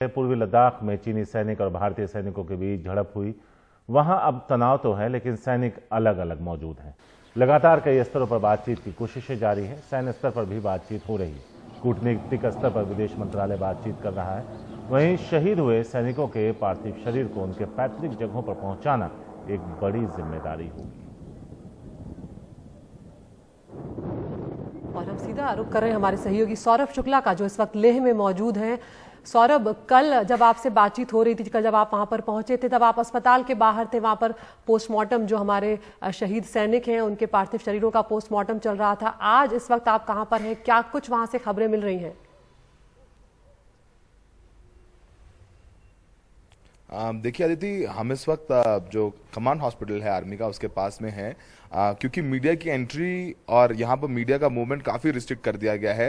पूर्वी लद्दाख में चीनी सैनिक और भारतीय सैनिकों के बीच झड़प हुई। वहां अब तनाव तो है, लेकिन सैनिक अलग अलग मौजूद हैं। लगातार कई स्तरों पर बातचीत की कोशिशें जारी है। सैन्य स्तर पर भी बातचीत हो रही है। कूटनीतिक स्तर पर विदेश मंत्रालय बातचीत कर रहा है। वहीं शहीद हुए सैनिकों के पार्थिव शरीर को उनके पैतृक जगहों पर पहुंचाना एक बड़ी जिम्मेदारी होगी। और हम सीधा रुख कर रहे हैं हमारे सहयोगी सौरभ शुक्ला का, जो इस वक्त लेह में मौजूद हैं। सौरभ, कल जब आपसे बातचीत हो रही थी, कल जब आप वहां पर पहुंचे थे, तब आप अस्पताल के बाहर थे। वहां पर पोस्टमार्टम, जो हमारे शहीद सैनिक हैं उनके पार्थिव शरीरों का पोस्टमार्टम चल रहा था। आज इस वक्त आप कहां पर हैं? क्या कुछ वहां से खबरें मिल रही हैं? देखिए अदिति, हम इस वक्त जो कमांड हॉस्पिटल है आर्मी का उसके पास में है, क्योंकि मीडिया की एंट्री और यहाँ पर मीडिया का मूवमेंट काफ़ी रिस्ट्रिक्ट कर दिया गया है।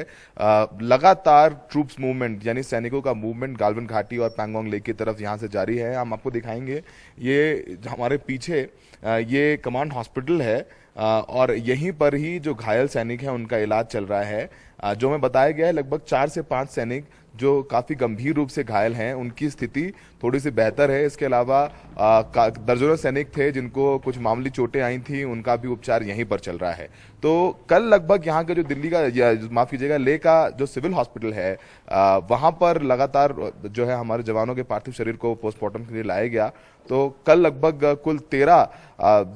लगातार ट्रूप्स मूवमेंट यानी सैनिकों का मूवमेंट गालवन घाटी और पैंगोंग लेक की तरफ यहाँ से जारी है। हम आपको दिखाएंगे, ये हमारे पीछे ये कमांड हॉस्पिटल है और यहीं पर ही जो घायल सैनिक हैं उनका इलाज चल रहा है। जो हमें बताया गया है, लगभग 4 से 5 सैनिक जो काफ़ी गंभीर रूप से घायल हैं, उनकी स्थिति थोड़ी सी बेहतर है। इसके अलावा दर्जनों सैनिक थे जिनको कुछ मामूली चोटें आई थी, उनका भी उपचार यहीं पर चल रहा है। तो कल लगभग यहाँ के जो दिल्ली का, या माफ़ कीजिएगा, लेह का जो सिविल हॉस्पिटल है, वहाँ पर लगातार जो है हमारे जवानों के पार्थिव शरीर को पोस्टमार्टम के लिए लाया गया। तो कल लगभग कुल 13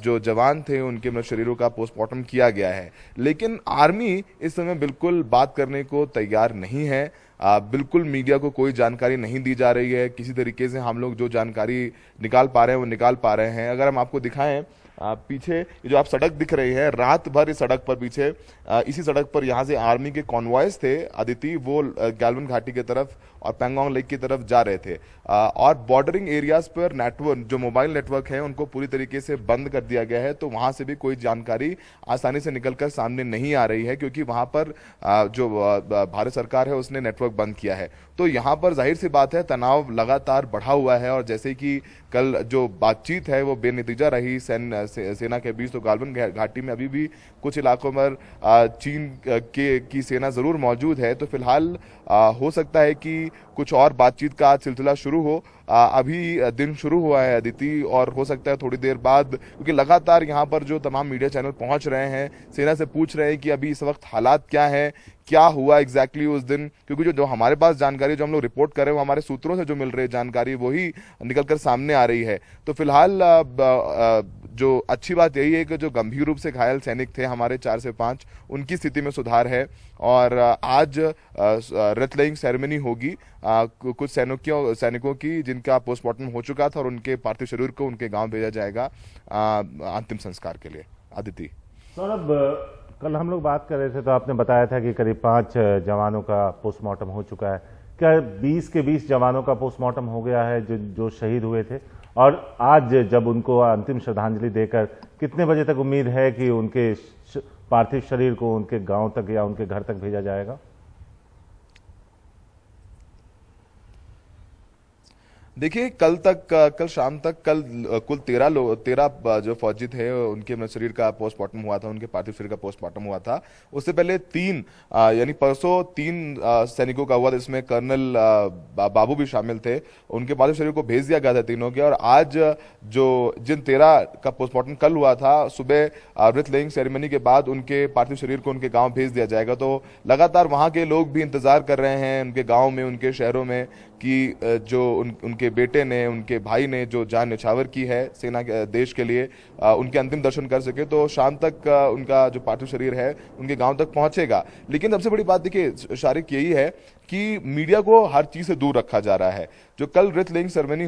जो जवान थे उनके शरीरों का पोस्टमार्टम किया गया है। लेकिन आर्मी इस समय बिल्कुल बात करने को तैयार नहीं है। बिल्कुल मीडिया को कोई जानकारी नहीं दी जा रही है। किसी तरीके से हम लोग जो जानकारी निकाल पा रहे हैं वो निकाल पा रहे हैं। अगर हम आपको दिखाएं, पीछे जो आप सड़क दिख रही है, रात भर इस सड़क पर पीछे इसी सड़क पर यहाँ से आर्मी के कॉन्वॉयज थे अदिति, वो गालवन घाटी की तरफ और पैंगोंग लेक की तरफ जा रहे थे। और बॉर्डरिंग एरियाज पर नेटवर्क, जो मोबाइल नेटवर्क है, उनको पूरी तरीके से बंद कर दिया गया है। तो वहां से भी कोई जानकारी आसानी से निकलकर सामने नहीं आ रही है, क्योंकि वहां पर जो भारत सरकार है उसने नेटवर्क बंद किया है। तो यहाँ पर जाहिर सी बात है, तनाव लगातार बढ़ा हुआ है। और जैसे कि कल जो बातचीत है वो बेनतीजा रही सेना के बीच, तो गालवन घाटी में अभी भी कुछ इलाकों में चीन की सेना जरूर मौजूद है। तो फिलहाल हो सकता है कि कुछ और बातचीत का सिलसिला शुरू हो। अभी दिन शुरू हुआ है अदिति, और हो सकता है थोड़ी देर बाद, क्योंकि लगातार यहाँ पर जो तमाम मीडिया चैनल पहुंच रहे हैं, सेना से पूछ रहे हैं कि अभी इस वक्त हालात क्या है, क्या हुआ एग्जैक्टली उस दिन। क्योंकि जो हमारे पास जानकारी, जो हम लोग रिपोर्ट कर रहे हैं, वो हमारे सूत्रों से जो मिल रही है जानकारी, वही निकलकर सामने आ रही है। तो फिलहाल जो अच्छी बात यही है कि जो गंभीर रूप से घायल सैनिक थे हमारे 4 से 5, उनकी स्थिति में सुधार है। और आज रथ लेइंग सेरेमनी होगी कुछ सैनिकों की, जिनका पोस्टमार्टम हो चुका था, और उनके पार्थिव शरीर को उनके गांव भेजा जाएगा अंतिम संस्कार के लिए। अदिति, सौरभ, कल हम लोग बात कर रहे थे तो आपने बताया था कि करीब 5 जवानों का पोस्टमार्टम हो चुका है। क्या 20 के 20 जवानों का पोस्टमार्टम हो गया है जो शहीद हुए थे? और आज जब उनको अंतिम श्रद्धांजलि देकर कितने बजे तक उम्मीद है कि उनके पार्थिव शरीर को उनके गांव तक या उनके घर तक भेजा जाएगा? देखिए, कल शाम तक कुल 13 जो फौजी थे उनके शरीर का पोस्टमार्टम हुआ था, उनके पार्थिव शरीर का पोस्टमार्टम हुआ था। उससे पहले 3 यानी परसों 3 सैनिकों का हुआ था, इसमें कर्नल बाबू भी शामिल थे। उनके पार्थिव शरीर को भेज दिया गया था तीनों के। और आज जिन 13 का पोस्टमार्टम कल हुआ था, सुबह रथ लेइंग सेरेमनी के बाद उनके पार्थिव शरीर को उनके गाँव भेज दिया जाएगा। तो लगातार वहाँ के लोग भी इंतजार कर रहे हैं उनके गाँव में, उनके शहरों में, कि जो उनके बेटे ने, उनके भाई ने जो जान न्यौछावर की है सेना के, देश के लिए, उनके अंतिम दर्शन कर सके। तो शाम तक उनका जो पार्थिव शरीर है उनके गांव तक पहुंचेगा। लेकिन सबसे बड़ी बात देखिए शारिक, यही है कि मीडिया को हर चीज से दूर रखा जा रहा है। जो कल रथ लेइंग सेरेमनी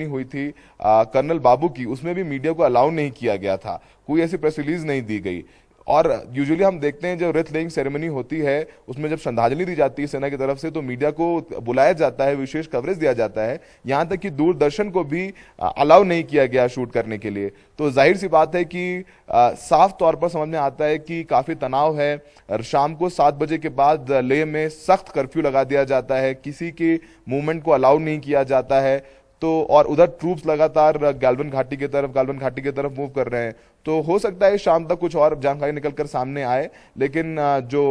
हुई थी कर्नल बाबू की, उसमें भी मीडिया को अलाउ नहीं किया गया था, कोई ऐसी प्रेस रिलीज नहीं दी गई। और यूजुअली हम देखते हैं जब रथ लेइंग सेरेमनी होती है, उसमें जब श्रद्धांजलि दी जाती है सेना की तरफ से, तो मीडिया को बुलाया जाता है, विशेष कवरेज दिया जाता है। यहाँ तक कि दूरदर्शन को भी अलाउ नहीं किया गया शूट करने के लिए। तो जाहिर सी बात है कि साफ तौर पर समझ में आता है कि काफी तनाव है। शाम को 7 बजे के बाद लेह में सख्त कर्फ्यू लगा दिया जाता है, किसी की मूवमेंट को अलाउ नहीं किया जाता है। तो तो और उधर ट्रूप्स लगातार गालवन घाटी की तरफ मूव कर रहे हैं, तो हो सकता है शाम तक कुछ और जानकारी निकलकर सामने आए। लेकिन जो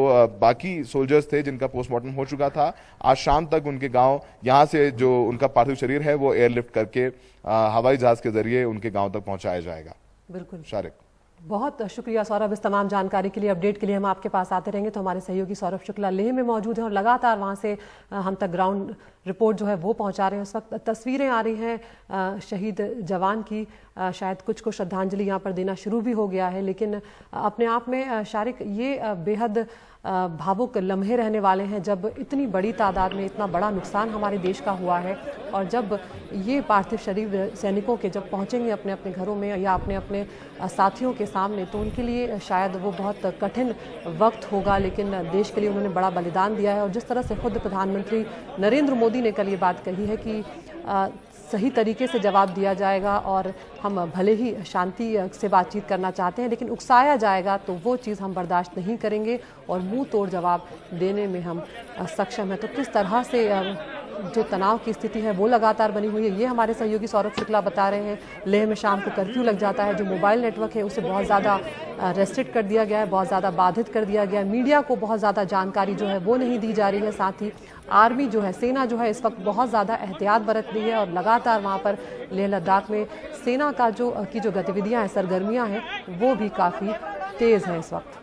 बाकी सोल्जर्स थे जिनका पोस्टमार्टम हो चुका था, आज शाम तक उनके गांव, यहां से जो उनका पार्थिव शरीर है वो एयरलिफ्ट करके हवाई जहाज के जरिए उनके गांव तक पहुंचाया जाएगा। बिल्कुल, शारिक, बहुत शुक्रिया सौरभ इस तमाम जानकारी के लिए। अपडेट के लिए हम आपके पास आते रहेंगे। तो हमारे सहयोगी सौरभ शुक्ला लेह में मौजूद हैं और लगातार वहां से हम तक ग्राउंड रिपोर्ट जो है वो पहुंचा रहे हैं। उस वक्त तस्वीरें आ रही हैं शहीद जवान की, शायद कुछ को श्रद्धांजलि यहाँ पर देना शुरू भी हो गया है, लेकिन अपने आप में शारिक ये बेहद भावुक लम्हे रहने वाले हैं जब इतनी बड़ी तादाद में इतना बड़ा नुकसान हमारे देश का हुआ है, और जब ये पार्थिव शरीर सैनिकों के जब पहुंचेंगे अपने अपने घरों में या अपने अपने साथियों के सामने, तो उनके लिए शायद वो बहुत कठिन वक्त होगा। लेकिन देश के लिए उन्होंने बड़ा बलिदान दिया है, और जिस तरह से खुद प्रधानमंत्री नरेंद्र मोदी ने कल ये बात कही है कि सही तरीके से जवाब दिया जाएगा, और हम भले ही शांति से बातचीत करना चाहते हैं लेकिन उकसाया जाएगा तो वो चीज़ हम बर्दाश्त नहीं करेंगे और मुंह तोड़ जवाब देने में हम सक्षम हैं। तो किस तरह से जो तनाव की स्थिति है वो लगातार बनी हुई है, ये हमारे सहयोगी सौरभ शुक्ला बता रहे हैं। लेह में शाम को कर्फ्यू लग जाता है, जो मोबाइल नेटवर्क है उसे बहुत ज़्यादा रेस्ट्रिक्ट कर दिया गया है, बहुत ज़्यादा बाधित कर दिया गया है। मीडिया को बहुत ज़्यादा जानकारी जो है वो नहीं दी जा रही है। साथ ही आर्मी जो है, सेना जो है, इस वक्त बहुत ज़्यादा एहतियात बरत रही है और लगातार वहाँ पर लेह लद्दाख में सेना का जो गतिविधियाँ हैं, सरगर्मियाँ हैं, वो भी काफ़ी तेज़ हैं इस वक्त।